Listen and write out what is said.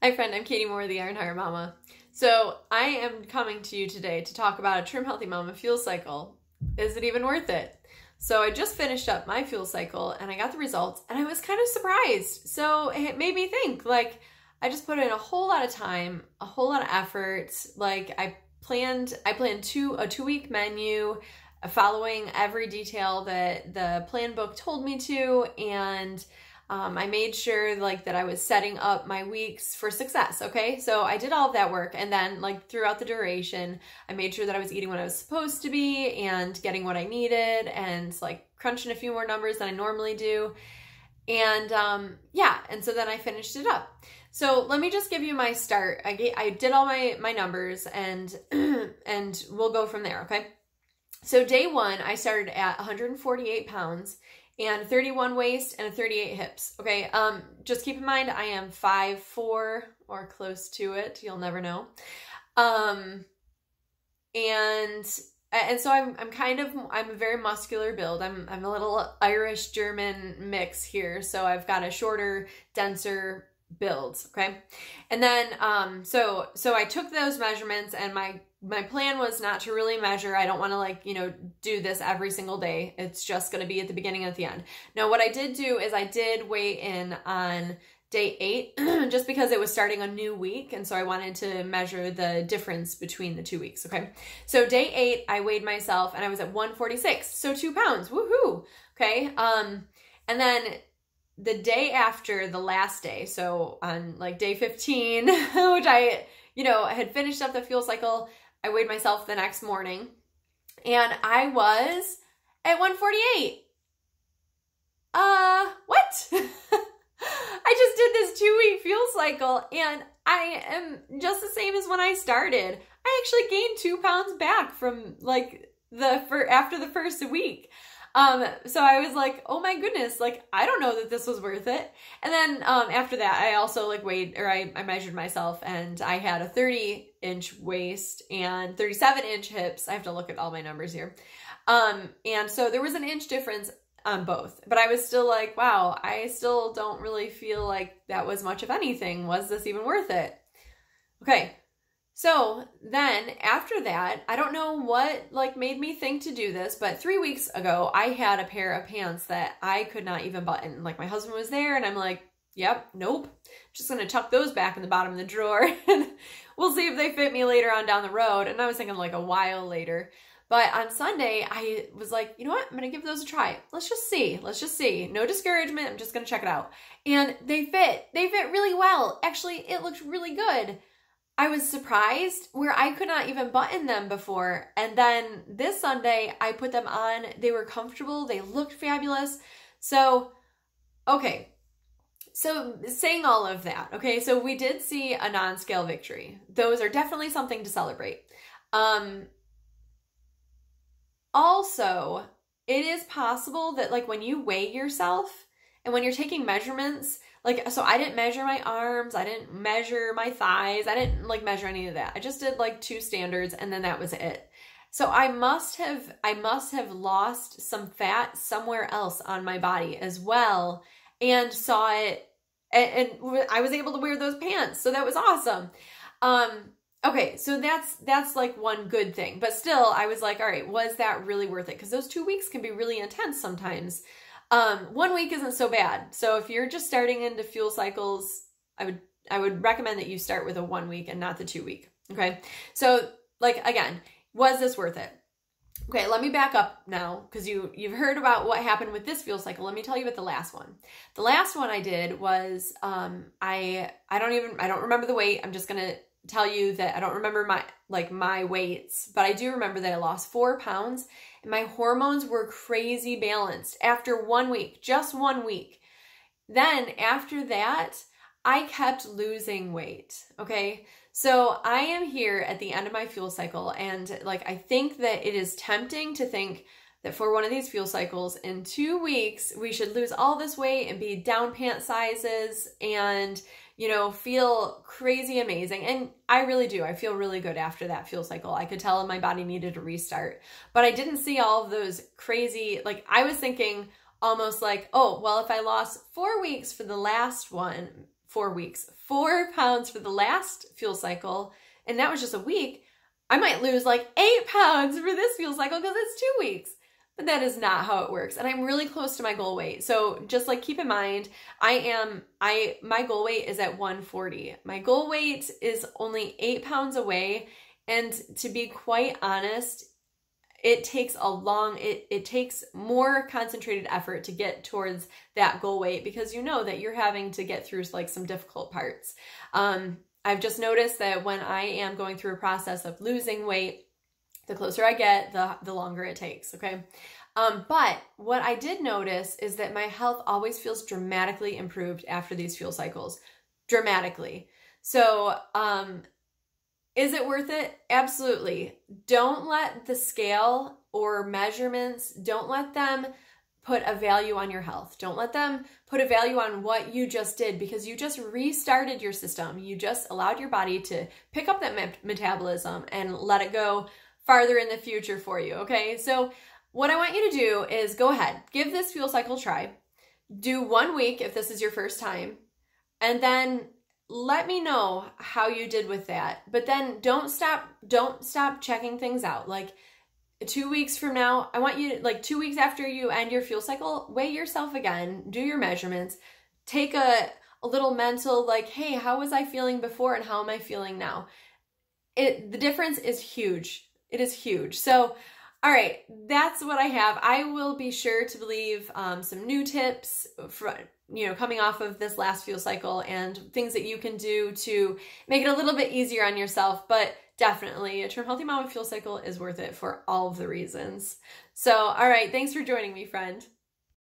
Hi friend, I'm Katie Moore, the Iron Heart Mama. So I am coming to you today to talk about a Trim Healthy Mama fuel cycle. Is it even worth it? So I just finished up my fuel cycle and I got the results and I was kind of surprised. So it made me think, like, I just put in a whole lot of time, a whole lot of effort. Like I planned a 2-week menu following every detail that the plan book told me to, and I made sure that I was setting up my weeks for success. Okay. So I did all of that work. And then throughout the duration, I made sure that I was eating what I was supposed to be and getting what I needed and crunching a few more numbers than I normally do. And yeah. And so then I finished it up. So let me just give you my start. I did all my numbers and, and we'll go from there. Okay. So day one, I started at 148 pounds and 31 waist and a 38 hips. Okay. Just keep in mind, I am 5'4" or close to it. You'll never know. And so I'm a very muscular build. I'm a little Irish German mix here. So I've got a shorter, denser build. Okay. And then, so I took those measurements, and my plan was not to really measure. I don't want to do this every single day. It's just going to be at the beginning and at the end. Now, what I did do is I did weigh in on day 8 just because it was starting a new week. And so I wanted to measure the difference between the 2 weeks. Okay. So day 8, I weighed myself and I was at 146. So 2 pounds. Woohoo. Okay. And then the day after the last day, so on day 15, which I had finished up the fuel cycle, I weighed myself the next morning and I was at 148. What? I just did this 2-week fuel cycle and I am just the same as when I started. I actually gained 2 pounds back from after the first week. So I was like, oh my goodness, I don't know that this was worth it. And then, after that, I also I measured myself and I had a 30-inch waist and 37-inch hips. I have to look at all my numbers here. And so there was an inch difference on both, but I was still like, wow, I still don't really feel like that was much of anything. Was this even worth it? Okay. So then after that, I don't know what made me think to do this, but 3 weeks ago, I had a pair of pants that I could not even button. My husband was there and I'm like, yep, nope. Just going to tuck those back in the bottom of the drawer and we'll see if they fit me later on down the road. And I was thinking a while later, but on Sunday, I was like, you know what? I'm going to give those a try. Let's just see. Let's just see. No discouragement. I'm just going to check it out. And they fit really well. Actually, it looked really good. I was surprised where I could not even button them before. And then this Sunday, I put them on. They were comfortable. They looked fabulous. So, okay. So saying all of that, okay, so we did see a non-scale victory. Those are definitely something to celebrate. Also, it is possible that when you weigh yourself and when you're taking measurements, so I didn't measure my arms, I didn't measure my thighs, I didn't measure any of that. I just did 2 standards and then that was it. So I must have lost some fat somewhere else on my body as well and saw it, and I was able to wear those pants. So that was awesome. Okay, so that's one good thing, but still I was like, all right, was that really worth it? Because those 2 weeks can be really intense sometimes. 1 week isn't so bad. So if you're just starting into fuel cycles, I would recommend that you start with a 1 week and not the 2 week. Okay. So again, was this worth it? Okay. Let me back up now, because you've heard about what happened with this fuel cycle. Let me tell you about the last one. The last one I did was, I don't remember the weight. I'm just going to tell you that I don't remember my weights, but I do remember that I lost 4 pounds and my hormones were crazy balanced after 1 week, just 1 week. Then after that, I kept losing weight. Okay. So I am here at the end of my fuel cycle. And I think that it is tempting to think that for one of these fuel cycles in 2 weeks, we should lose all this weight and be down pant sizes and, feel crazy amazing. And I really do. I feel really good after that fuel cycle. I could tell my body needed a restart, but I didn't see all of those crazy, I was thinking almost oh, well, if I lost 4 weeks for the last one, 4 weeks. 4 pounds for the last fuel cycle, and that was just a week. I might lose like 8 pounds for this fuel cycle because it's 2 weeks. But that is not how it works. And I'm really close to my goal weight. So just like keep in mind, my goal weight is at 140. My goal weight is only 8 pounds away. And to be quite honest, it takes it takes more concentrated effort to get towards that goal weight because you know that you're having to get through like some difficult parts. I've just noticed that when I am going through a process of losing weight, the closer I get, the longer it takes, okay? But what I did notice is that my health always feels dramatically improved after these fuel cycles. Dramatically. So, is it worth it? Absolutely. Don't let the scale or measurements, don't let them put a value on your health. Don't let them put a value on what you just did because you just restarted your system. You just allowed your body to pick up that metabolism and let it go farther in the future for you, okay? So what I want you to do is go ahead, give this fuel cycle a try. Do 1 week if this is your first time, and then let me know how you did with that. But then don't stop checking things out. Like 2 weeks from now, I want you to, like 2 weeks after you end your fuel cycle, weigh yourself again, do your measurements, take a little mental like, hey, how was I feeling before and how am I feeling now? The difference is huge. It is huge. So, all right, that's what I have. I will be sure to leave some new tips for, coming off of this last fuel cycle and things that you can do to make it a little bit easier on yourself. But definitely, a Term Healthy Mom with Fuel Cycle is worth it for all of the reasons. So, all right, thanks for joining me, friend.